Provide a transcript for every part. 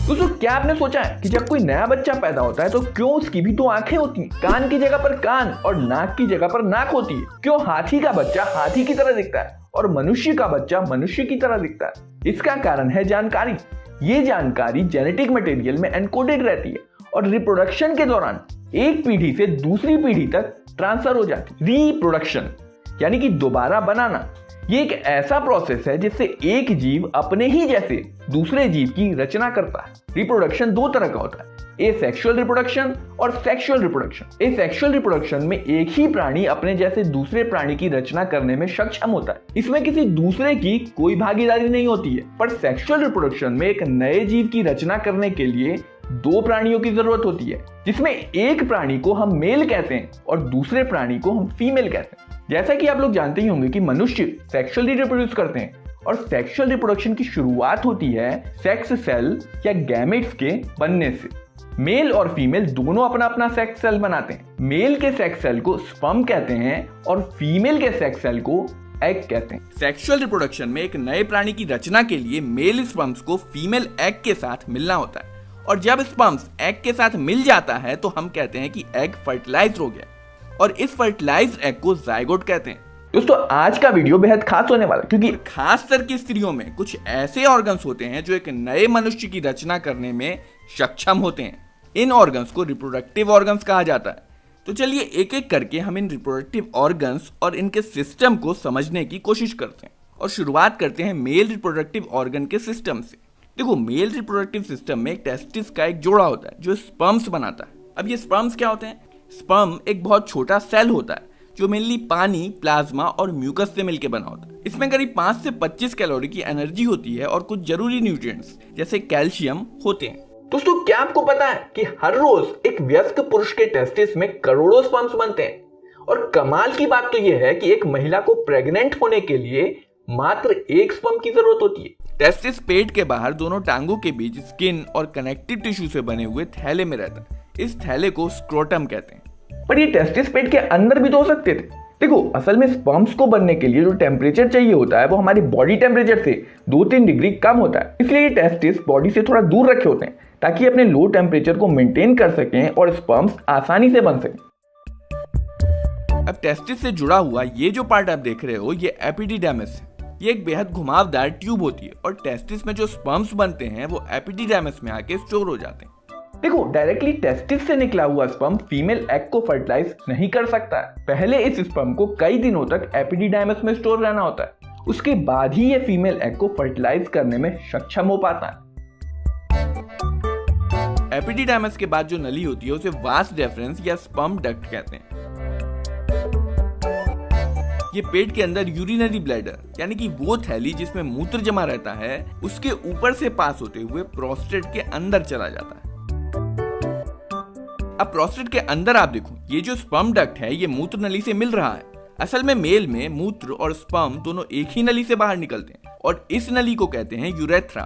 दोस्तों क्या आपने सोचा है कि जब कोई नया बच्चा पैदा होता है तो क्यों उसकी भी 2 आंखें होती हैं, कान की जगह पर कान और नाक की जगह पर नाक होती है? क्यों हाथी का बच्चा हाथी की तरह दिखता है और मनुष्य का बच्चा मनुष्य की तरह दिखता है? इसका कारण है जानकारी। ये जानकारी जेनेटिक मटेरियल में एनकोडेड रहती है और रिप्रोडक्शन के दौरान एक पीढ़ी से दूसरी पीढ़ी तक ट्रांसफर हो जाती है। रिप्रोडक्शन यानी कि दोबारा बनाना, ये एक ऐसा प्रोसेस है जिससे एक जीव अपने ही जैसे दूसरे जीव की रचना करता है। रिप्रोडक्शन 2 तरह का होता है, एसेक्सुअल रिप्रोडक्शन और सेक्सुअल रिप्रोडक्शन। एसेक्सुअल रिप्रोडक्शन में एक ही प्राणी अपने जैसे दूसरे प्राणी की रचना करने में सक्षम होता है, इसमें किसी दूसरे की कोई भागीदारी नहीं होती है। पर सेक्सुअल रिप्रोडक्शन में एक नए जीव की रचना करने के लिए 2 प्राणियों की जरूरत होती है, जिसमें एक प्राणी को हम मेल कहते हैं और दूसरे प्राणी को हम फीमेल कहते हैं। जैसा कि आप लोग जानते ही होंगे कि मनुष्य सेक्सुअली रिप्रोड्यूस करते हैं और सेक्सुअल रिप्रोडक्शन की शुरुआत होती है सेक्स सेल या गैमेट्स के बनने से। मेल और फीमेल दोनों अपना अपना सेक्स सेल बनाते हैं। मेल के सेक्स सेल को स्पर्म कहते हैं और फीमेल के सेक्स सेल को एग कहते हैं। सेक्सुअल रिप्रोडक्शन में एक नए प्राणी की रचना के लिए मेल स्पर्म्स को फीमेल एग के साथ मिलना होता है और जब स्पर्म्स एग के साथ मिल जाता है तो हम कहते हैं कि एग फर्टिलाइज हो गया और इस फर्टिलाइज्ड एग को जाइगोट कहते हैं। दोस्तों आज का वीडियो बेहद खास होने वाला है क्योंकि खास स्तर की स्त्रियों में कुछ ऐसे ऑर्गन्स होते हैं जो एक नए मनुष्य की रचना करने में सक्षम होते हैं। इन ऑर्गन्स को रिप्रोडक्टिव ऑर्गन्स कहा जाता है। तो चलिए एक एक करके हम इन रिप्रोडक्टिव ऑर्गन्स और इनके सिस्टम को समझने की कोशिश करते हैं और शुरुआत करते हैं मेल रिप्रोडक्टिव ऑर्गन के सिस्टम से। देखो मेल रिप्रोडक्टिव सिस्टम में टेस्टिस का एक जोड़ा होता है जो स्पर्म्स बनाता है। अब ये स्पर्म्स क्या होते हैं? स्पर्म एक बहुत छोटा सेल होता है जो मेनली पानी, प्लाज्मा और म्यूकस से मिलकर बना होता है। इसमें करीब 5 से 25 कैलोरी की एनर्जी होती है और कुछ जरूरी न्यूट्रिएंट्स जैसे कैल्शियम होते हैं। दोस्तों क्या आपको पता है कि हर रोज एक वयस्क पुरुष के टेस्टिस में करोड़ों स्पर्म्स बनते हैं और कमाल की बात तो यह है कि एक महिला को प्रेग्नेंट होने के लिए मात्र 1 स्पर्म की जरूरत होती है। टेस्टिस पेट के बाहर दोनों टांगों के बीच स्किन और कनेक्टिव टिश्यू से बने हुए थैले में रहता है। इस थैले को स्क्रोटम कहते हैं। पर ये टेस्टिस पेट के अंदर भी तो हो सकते थे। देखो असल में स्पर्म्स को बनने के लिए जो टेम्परेचर चाहिए होता है वो हमारी बॉडी टेम्परेचर से 2-3 डिग्री कम होता है, इसलिए ये टेस्टिस बॉडी से थोड़ा दूर रखे होते हैं ताकि अपने लो टेम्परेचर को मेंटेन कर सकें और स्पर्म्स आसानी से बन सकें। अब टेस्टिस से जुड़ा हुआ ये जो पार्ट आप देख रहे हो ये एपिडिडर्मिस है। ये एक बेहद घुमावदार ट्यूब होती है और टेस्टिस में जो स्पर्म्स बनते हैं वो एपिडिडर्मिस में आके स्टोर हो जाते हैं। देखो डायरेक्टली टेस्टिस से निकला हुआ स्पर्म फीमेल एग को फर्टिलाइज नहीं कर सकता है। पहले इस स्पर्म को कई दिनों तक एपिडिडर्मिस में स्टोर रहना होता है, उसके बाद ही ये फीमेल एग को फर्टिलाइज करने में सक्षम हो पाता है। एपिडिडर्मिस के बाद जो नली होती है उसे वास डेफरेंस या स्पर्म डक्ट कहते हैं। ये पेट के अंदर यूरिनरी ब्लैडर यानी कि वो थैली जिसमें मूत्र जमा रहता है उसके ऊपर से पास होते हुए प्रोस्टेट के अंदर चला जाता है। अब प्रोस्टेट के अंदर आप देखो ये जो स्पर्म डक्ट है ये मूत्र नली से मिल रहा है। असल में मेल में मूत्र और स्पर्म दोनों एक ही नली से बाहर निकलते हैं और इस नली को कहते हैं यूरेथ्रा।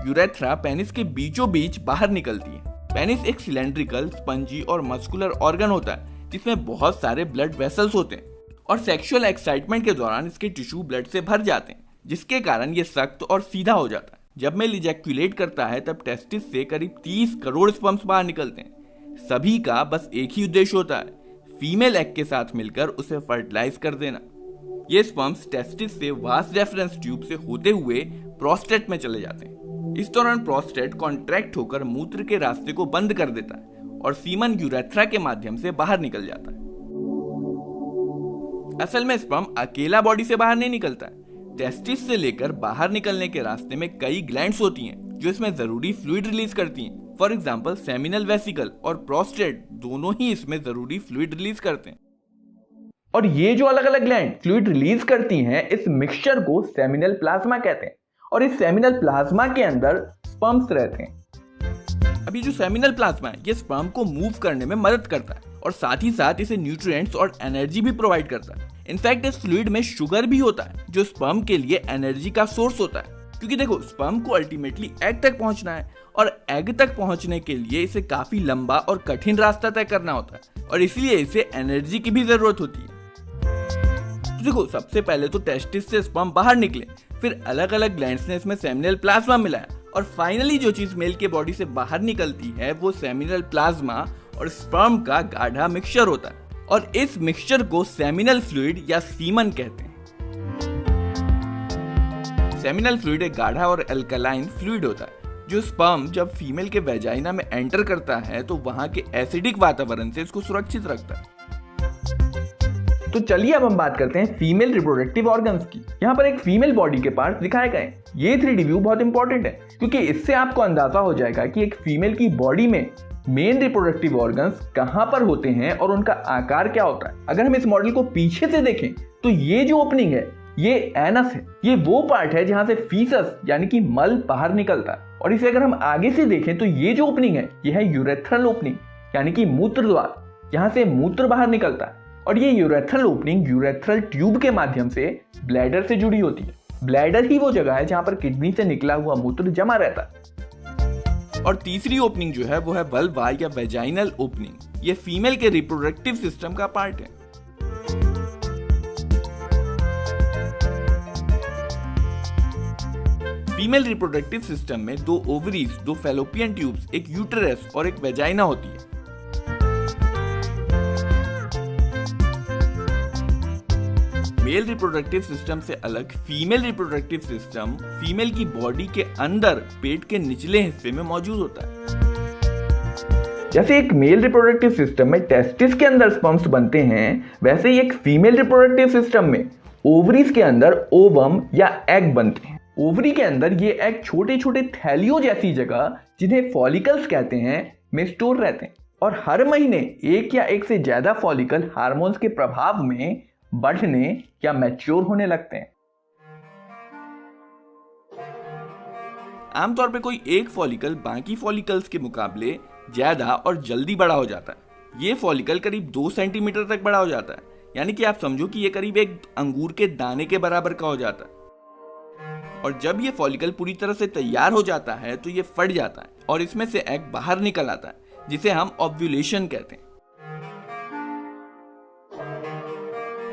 यूरेथ्रा पेनिस के बीचों बीच बाहर निकलती है। पेनिस एक सिलेंड्रिकल, स्पंजी और मस्कुलर ऑर्गन होता है जिसमें बहुत सारे ब्लड वेसल्स होते हैं और सेक्सुअल एक्साइटमेंट के दौरान इसके टिश्यू ब्लड से भर जाते हैं जिसके कारण ये सख्त और सीधा हो जाता है। जब मेल इजैक्यूलेट करता है तब टेस्टिस से करीब 30 करोड़ स्पर्म्स बाहर निकलते हैं। सभी का बस एक ही उद्देश्य होता है, फीमेल एग के साथ मिलकर उसे फर्टिलाइज कर देना। ये स्पर्म्स टेस्टिस से वास डेफरेंस ट्यूब से होते हुए प्रोस्टेट में चले जाते हैं। इस दौरान प्रोस्टेट कॉन्ट्रैक्ट होकर मूत्र के रास्ते को बंद कर देता है और सीमन यूरेथ्रा के माध्यम से बाहर निकल जाता है। असल में स्पर्म अकेला बॉडी से बाहर नहीं निकलता है। टेस्टिस से लेकर बाहर निकलने के रास्ते में कई ग्लैंड्स होती हैं जो इसमें जरूरी फ्लूइड रिलीज करती हैं। फॉर एग्जाम्पल सेमिनल वेसिकल और प्रोस्टेट दोनों ही इसमें जरूरी फ्लूइड रिलीज करते हैं और ये जो अलग अलग ग्लैंड फ्लूइड रिलीज करती हैं इस मिक्सचर को सेमिनल प्लाज्मा कहते हैं और इस सेमिनल प्लाज्मा के अंदर स्पर्म्स रहते हैं। अब ये जो सेमिनल प्लाज्मा है ये स्पर्म को मूव करने में मदद करता है और साथ ही साथ इसे न्यूट्रिएंट्स और एनर्जी भी प्रोवाइड करता है। इनफैक्ट इस फ्लूइड में शुगर भी होता है जो स्पर्म के लिए एनर्जी का सोर्स होता है, क्योंकि देखो स्पर्म को अल्टीमेटली एग तक पहुंचना है और एग तक पहुंचने के लिए इसे काफी लंबा और कठिन रास्ता तय करना होता है और इसलिए इसे एनर्जी की भी जरूरत होती है। तो देखो सबसे पहले तो टेस्टिस से स्पर्म बाहर निकले, फिर अलग अलग ग्लैंड्स ने इसमें सेमिनल प्लाज्मा मिलाया और फाइनली जो चीज मेल के बॉडी से बाहर निकलती है वो सेमिनल प्लाज्मा और स्पर्म का गाढ़ा मिक्सचर होता है, और इस मिक्सचर को सेमिनल फ्लूइड या सीमन कहते हैं। सेमिनल फ्लूइड एक गाढ़ा और अल्कलाइन फ्लूइड होता है जो स्पर्म जब फीमेल के वेजाइना में एंटर करता है तो वहां के एसिडिक वातावरण से इसको सुरक्षित रखता है। तो चलिए अब हम बात करते हैं फीमेल रिप्रोडक्टिव ऑर्गन्स की। यहाँ पर एक फीमेल बॉडी के पार्ट्स दिखाए गए। ये 3D व्यू बहुत इंपॉर्टेंट है क्योंकि इससे आपको अंदाजा हो जाएगा कि एक फीमेल की बॉडी में मेन रिप्रोडक्टिव ऑर्गन्स कहां पर होते हैं और उनका आकार क्या होता है। अगर हम इस मॉडल को पीछे से देखें तो ये जो ओपनिंग है ये एनस है। ये वो पार्ट है जहां से फीसस यानी कि मल बाहर निकलता है। और इसे अगर हम आगे से देखें तो ये जो ओपनिंग है ये है यूरेथ्रल ओपनिंग यानी कि मूत्र द्वार। यहाँ से मूत्र बाहर निकलता है और ये यूरेथ्रल ओपनिंग यूरेथ्रल ट्यूब के माध्यम से ब्लैडर से जुड़ी होती है। ब्लैडर ही वो जगह है जहां पर किडनी से निकला हुआ मूत्र जमा रहता है। और तीसरी ओपनिंग जो है वो है वल्वा या वेजाइनल ओपनिंग। ये फीमेल के रिप्रोडक्टिव सिस्टम का पार्ट है। फीमेल रिप्रोडक्टिव सिस्टम में 2 ओवरीज, 2 फैलोपियन ट्यूब्स, एक यूटेरस और एक वेजाइना होती है। मेल रिप्रोडक्टिव सिस्टम से अलग फीमेल रिप्रोडक्टिव सिस्टम फीमेल की बॉडी के अंदर पेट के निचले हिस्से में मौजूद होता है। जैसे एक मेल रिप्रोडक्टिव सिस्टम में टेस्टिस के अंदर स्पर्म्स बनते हैं, वैसे ही एक फीमेल रिप्रोडक्टिव सिस्टम में ओवरीज के अंदर ओवम या एग बनते हैं। ओवरी के अंदर ये एग छोटे छोटे थैलियों जैसी जगह, जिन्हें फॉलिकल्स कहते हैं, में स्टोर रहते हैं और हर महीने एक या एक से ज्यादा फॉलिकल हार्मोन्स के प्रभाव में बढ़ने या मैच्योर होने लगते हैं। आमतौर पे कोई एक फॉलिकल बाकी फॉलिकल्स के मुकाबले ज्यादा और जल्दी बड़ा हो जाता है। ये फॉलिकल करीब 2 सेंटीमीटर तक बड़ा हो जाता है, यानी कि आप समझो कि ये करीब एक अंगूर के दाने के बराबर का हो जाता है। और जब ये फॉलिकल पूरी तरह से तैयार हो जाता है तो ये फट जाता है और इसमें से एग बाहर निकल आता है, जिसे हम ओव्यूलेशन कहते हैं।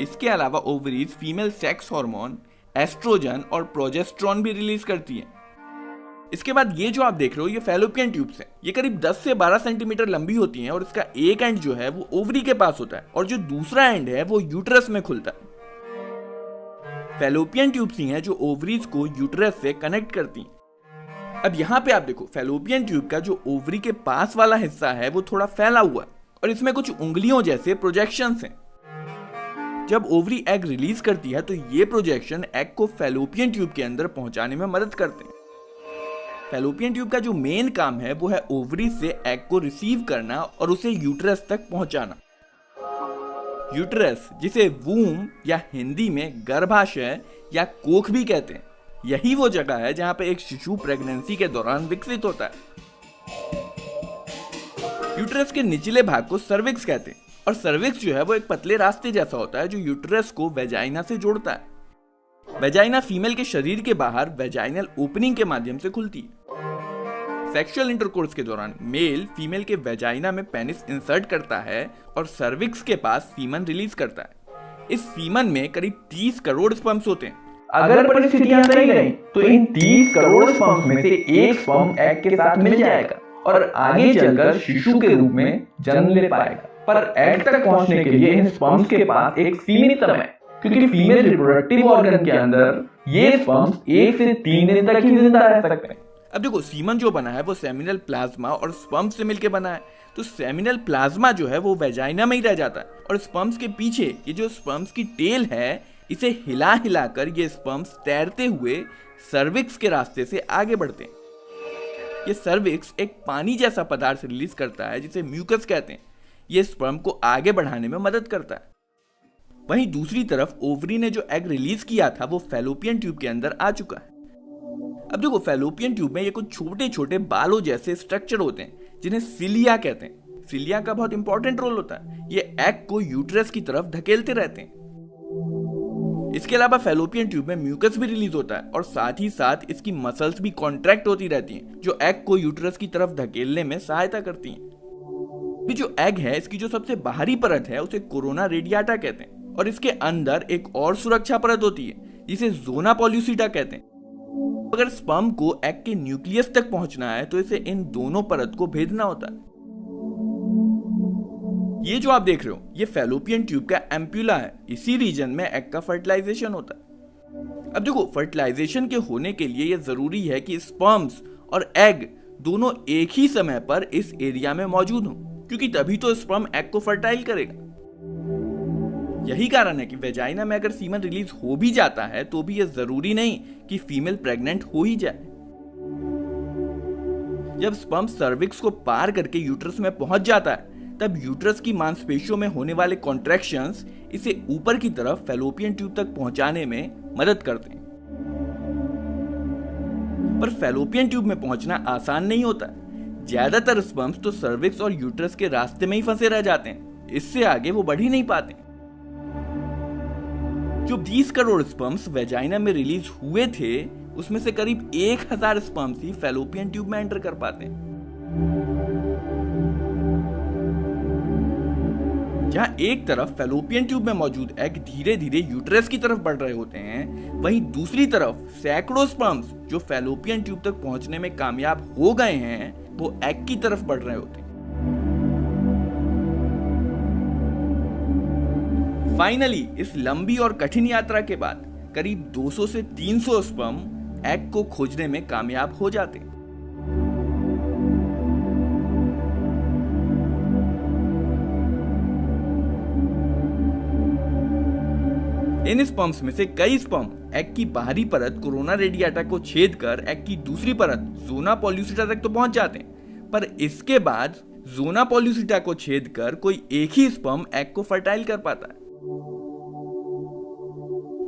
इसके अलावा ovaries female sex hormone oestrogen और प्रोजेस्टेरोन भी रिलीज करती है। इसके बाद ये जो आप देख रहे हो ये फैलोपियन ट्यूब्स हैं। ये करीब 10 से 12 सेंटीमीटर लंबी होती हैं और इसका एक एंड जो है वो ओवरी के पास होता है और जो दूसरा एंड है वो यूटेरस में खुलता है। फैलोपियन ट्यूब्स ही हैं जो ओवरीज को यूटेरस से कनेक्ट करती हैं। अब यहाँ पे आप देखो फैलोपियन ट्यूब का जो ओवरी के पास वाला हिस्सा है वो थोड़ा फैला हुआ है और इसमें कुछ उंगलियों जैसे प्रोजेक्शंस हैं। जब ओवरी एग रिलीज करती है तो ये प्रोजेक्शन एग को फैलोपियन ट्यूब के अंदर पहुंचाने में मदद करते हैं। फैलोपियन ट्यूब का जो मेन काम है वो है ओवरी से एग को रिसीव करना और उसे यूटेरस तक पहुंचाना। यूटेरस, जिसे वूम या हिंदी में गर्भाशय या कोख भी कहते हैं, यही वो जगह है जहां पे एक शिशु प्रेगनेंसी के दौरान विकसित होता है। यूटेरस के निचले भाग को सर्विक्स कहते हैं और सर्विक्स जो है वो एक पतले रास्ते जैसा होता है जो यूटेरस को वेजाइना से जोड़ता है। वेजाइना फीमेल के शरीर के बाहर वेजाइनल ओपनिंग के माध्यम से खुलती है। सेक्सुअल इंटरकोर्स के दौरान मेल फीमेल के वेजाइना में पेनिस इंसर्ट करता है और सर्विक्स के पास सीमन रिलीज करता है। इस सीमन में करीब 30 करोड़ स्पर्म्स होते हैं। अगर परिस्थितियां सही रही तो इन 30 करोड़ स्पर्म्स में से एक स्पर्म एग के साथ मिल जाएगा और आगे चलकर शिशु के रूप में जन्म ले पाएगा। पर एग तक पहुंचने के लिए इन स्पर्म्स के पास एक सीमित समय है, क्योंकि फीमेल रिप्रोडक्टिव ऑर्गन के अंदर ये स्पर्म्स 1 से 3 दिन तक ही जिंदा रह सकते हैं। अब देखो सीमन जो बना है वो सेमिनल प्लाज्मा और स्पर्म्स से मिलकर बना है, तो सेमिनल प्लाज्मा जो है वो वेजाइना में ही रह जाता है और स्पर्म्स के पीछे ये जो स्पर्म्स की टेल है, इसे हिला हिलाकर ये स्पर्म्स तैरते हुए सर्विक्स के रास्ते से आगे बढ़ते हैं। ये सर्विक्स एक पानी जैसा पदार्थ रिलीज करता है जिसे म्यूकस कहते हैं। ये स्पर्म को आगे बढ़ाने में मदद करता है। वहीं दूसरी तरफ ओवरी ने जो एग रिलीज किया था वो फैलोपियन ट्यूब के अंदर आ चुका है। अब देखो फैलोपियन ट्यूब में ये कुछ छोटे छोटे बालों जैसे स्ट्रक्चर होते हैं जिन्हें सिलिया कहते हैं। सिलिया का बहुत इंपॉर्टेंट रोल होता है, ये एग को यूटेरस की तरफ धकेलते रहते हैं। इसके अलावा फैलोपियन ट्यूब में म्यूकस भी रिलीज होता है और साथ ही साथ इसकी मसल्स भी कॉन्ट्रैक्ट होती रहती हैं जो एग को यूटेरस की तरफ धकेलने में सहायता करती हैं। ये जो एग है इसकी जो सबसे बाहरी परत है उसे कोरोना रेडियाटा कहते हैं और इसके अंदर एक और सुरक्षा परत होती है जिसे जोना पॉल्यूसिटा कहते हैं। अगर स्पर्म को एग के न्यूक्लियस तक पहुंचना है तो इसे इन दोनों परत को भेदना होता है। ये जो आप देख रहे हो ये फैलोपियन ट्यूब का एम्प्यूला है। इसी रीजन में एग का फर्टिलाइजेशन होता है। अब देखो, फर्टिलाइजेशन के होने के लिए ये जरूरी है कि स्पर्म्स और एग दोनों एक ही समय पर इस एरिया में मौजूद हों, क्योंकि तभी तो स्पर्म एग को फर्टाइल करेगा। यही कारण है कि वेजाइना में अगर सीमन रिलीज हो भी जाता है तो भी यह जरूरी नहीं कि फीमेल प्रेग्नेंट हो ही जाए। जब स्पर्म सर्विक्स को पार करके यूट्रस में पहुंच जाता है तब यूट्रस की मांसपेशियों में होने वाले कॉन्ट्रैक्शंस इसे ऊपर की तरफ फैलोपियन ट्यूब तक पहुंचाने में मदद करते हैं। पर फैलोपियन ट्यूब में पहुंचना आसान नहीं होता। ज्यादातर स्पर्म्स तो सर्विक्स और यूट्रस के रास्ते में ही फंसे रह जाते हैं। इससे आगे वो बढ़ ही नहीं पाते। जो 20 करोड़ स्पर्म्स वेजाइना में रिलीज हुए थे उसमें से करीब 1000 स्पर्म्स ही फैलोपियन ट्यूब में एंटर कर पाते हैं। जहां एक तरफ फैलोपियन ट्यूब में मौजूद एग धीरे धीरे यूट्रस की तरफ बढ़ रहे होते हैं, वहीं दूसरी तरफ सैकड़ों स्पर्म्स जो फैलोपियन ट्यूब तक पहुंचने में कामयाब हो गए हैं वो एग की तरफ बढ़ रहे होते हैं। फाइनली इस लंबी और कठिन यात्रा के बाद करीब 200 से 300 स्पर्म एग को खोजने में कामयाब हो जाते हैं। इन स्पर्म्स में से कई स्पर्म एग की बाहरी परत कोरोना रेडिएटा को छेद कर एग की दूसरी परत जोना पॉल्यूसिटा तक तो पहुंच जाते हैं, पर इसके बाद जोना पॉल्यूसिटा को छेद कर कोई एक ही स्पर्म एग को फर्टाइल कर पाता है।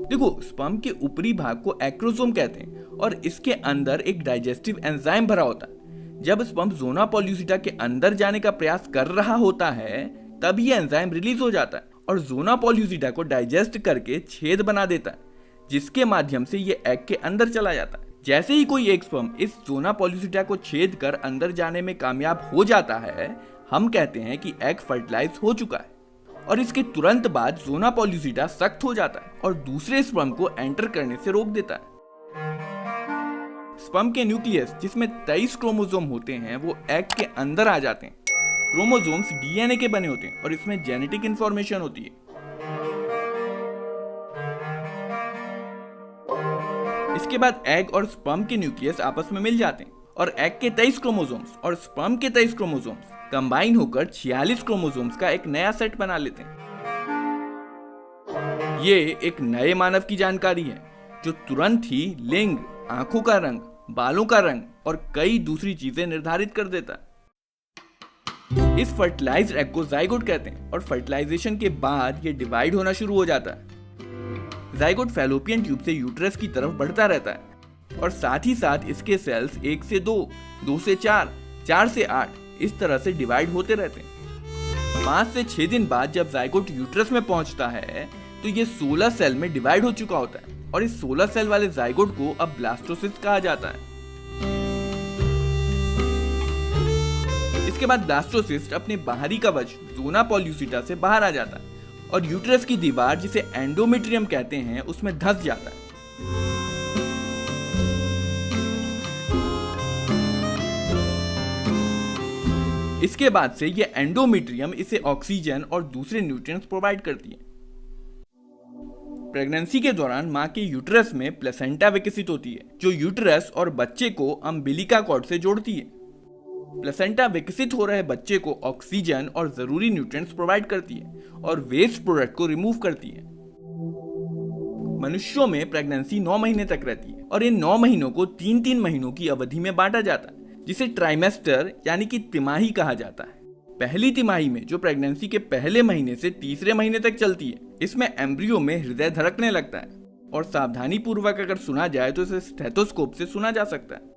देखो, स्पर्म के ऊपरी भाग को एक्रोसोम कहते हैं और इसके अंदर एक डाइजेस्टिव एंजाइम भरा होता है। जब स्पर्म जोना पॉल्यूसिटा के अंदर जाने का प्रयास कर रहा होता है तब ये एंजाइम रिलीज हो जाता है और जोना पॉल्यूसिटा को डाइजेस्ट करके छेद बना देता है, जिसके माध्यम से ये एग के अंदर चला जाता है। जैसे ही कोई एक स्पर्म इस जोना पॉल्यूसिटा को छेद कर अंदर जाने में कामयाब हो जाता है, हम कहते हैं कि एग फर्टिलाइज हो चुका है। और इसके तुरंत बाद जोना पॉल्यूसिटा सख्त हो जाता है और दूसरे स्पर्म को एंटर करने से रोक देता है। स्पर्म के न्यूक्लियस जिसमें 23 क्रोमोसोम होते हैं वो एग के अंदर आ जाते हैं। क्रोमोसोम्स डीएनए के बने होते हैं और इसमें जेनेटिक इंफॉर्मेशन होती है। इसके बाद एग और स्पर्म के न्यूक्लियस आपस में मिल जाते हैं और एग के 23 क्रोमोसोम्स और स्पर्म के 23 क्रोमोसोम्स कंबाइन होकर 46 क्रोमोसोम्स का एक नया सेट बना लेते हैं। ये एक नए मानव की जानकारी है जो तुरंत ही लिंग, आंखों का रंग, बालों का रंग और कई दूसरी चीजें निर्धारित कर देता है। इस फर्टिलाइज्ड एग को जाइगोट कहते हैं और फर्टिलाइजेशन के बाद ये डिवाइड होना शुरू हो जाता है। जाइगोट फैलोपियन ट्यूब से यूट्रस की तरफ बढ़ता रहता है और साथ ही साथ इसके सेल्स 1 से 2, 2 से 4, 4 से 8 इस तरह से डिवाइड होते रहते हैं। 5 से 6 दिन बाद जब जाइगोट यूट्रस में पहुंचता है तो ये 16 सेल में डिवाइड हो चुका होता है और इस 16 सेल वाले जाइगोट को अब ब्लास्टोसिस्ट कहा जाता है। इसके बाद ब्लास्टोसिस्ट अपने बाहरी कवच जोना पॉल्यूसिटा से बाहर आ जाता है और यूट्रस की दीवार जिसे एंडोमेट्रियम कहते हैं उसमें धंस जाता है। इसके बाद से ये एंडोमेट्रियम इसे ऑक्सीजन और दूसरे न्यूट्रिएंट्स प्रोवाइड करती है। प्रेगनेंसी के दौरान मां के यूट्रस में प्लेसेंटा विकसित होती है जो यूट्रस और बच्चे को अम्बिलिका कॉर्ड से जोड़ती है। प्लेसेंटा विकसित हो रहे बच्चे को ऑक्सीजन और जरूरी न्यूट्रिएंट्स प्रोवाइड करती है और वेस्ट प्रोडक्ट को रिमूव करती है। मनुष्यों में प्रेगनेंसी 9 महीने तक रहती है और इन 9 महीनों को 3-3 महीनों की अवधि में बांटा जाता है जिसे ट्राइमेस्टर यानी कि तिमाही कहा जाता है। पहली तिमाही में जो प्रेगनेंसी के पहले महीने से तीसरे महीने तक चलती है, इसमें एम्ब्रियो में हृदय धड़कने लगता है और सावधानी पूर्वक अगर सुना जाए तो इसे स्टेथोस्कोप से सुना जा सकता है।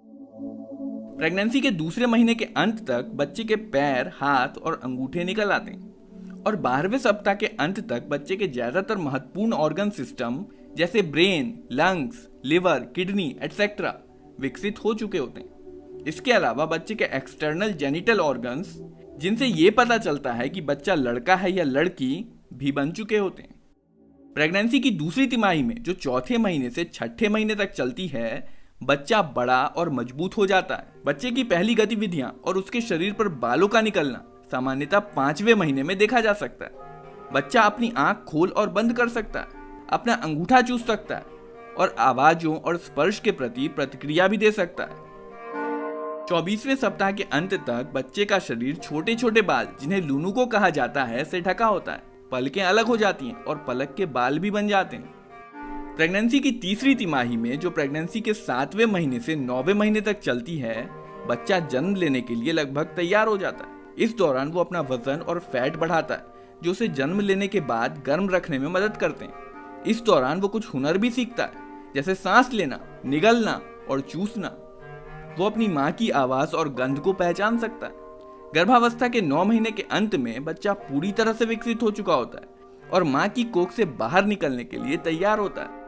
प्रेगनेंसी के दूसरे महीने के अंत तक बच्चे के पैर, हाथ और अंगूठे निकल आते हैं और 12वें सप्ताह के अंत तक बच्चे के ज्यादातर महत्वपूर्ण ऑर्गन सिस्टम जैसे brain, lungs, liver, kidney etcetera विकसित हो चुके होते हैं। इसके अलावा बच्चे के एक्सटर्नल जेनिटल ऑर्गन्स जिनसे ये पता चलता है कि बच्चा लड़का है या लड़की भी बन चुके होते हैं। प्रेगनेंसी की दूसरी तिमाही में जो चौथे महीने से छठे महीने तक चलती है, बच्चा बड़ा और मजबूत हो जाता है। बच्चे की पहली गतिविधियां और उसके शरीर पर बालों का निकलना सामान्यतः 5वें महीने में देखा जा सकता है। बच्चा अपनी आंख खोल और बंद कर सकता है, अपना अंगूठा चूस सकता है और आवाजों और स्पर्श के प्रति प्रतिक्रिया भी दे सकता है। 24वें सप्ताह के अंत तक बच्चे का शरीर छोटे छोटे बाल, जिन्हें लूनुको कहा जाता है, से ढका होता है। पलकें अलग हो जाती हैं और पलक के बाल भी बन जाते हैं। प्रेगनेंसी की तीसरी तिमाही में, जो प्रेगनेंसी के 7वें महीने से 9वें महीने तक चलती है, बच्चा जन्म लेने के लिए लगभग तैयार हो जाता है। इस दौरान वो अपना वजन और फैट बढ़ाता है, जो उसे जन्म लेने के बाद गर्म रखने में मदद करते हैं। इस दौरान वो कुछ हुनर भी सीखता है, जैसे सांस लेना, निगलना और चूसना। वो अपनी माँ की आवाज और गंध को पहचान सकता है। गर्भावस्था के 9 महीने के अंत में बच्चा पूरी तरह से विकसित हो चुका होता है और माँ की कोख से बाहर निकलने के लिए तैयार होता है।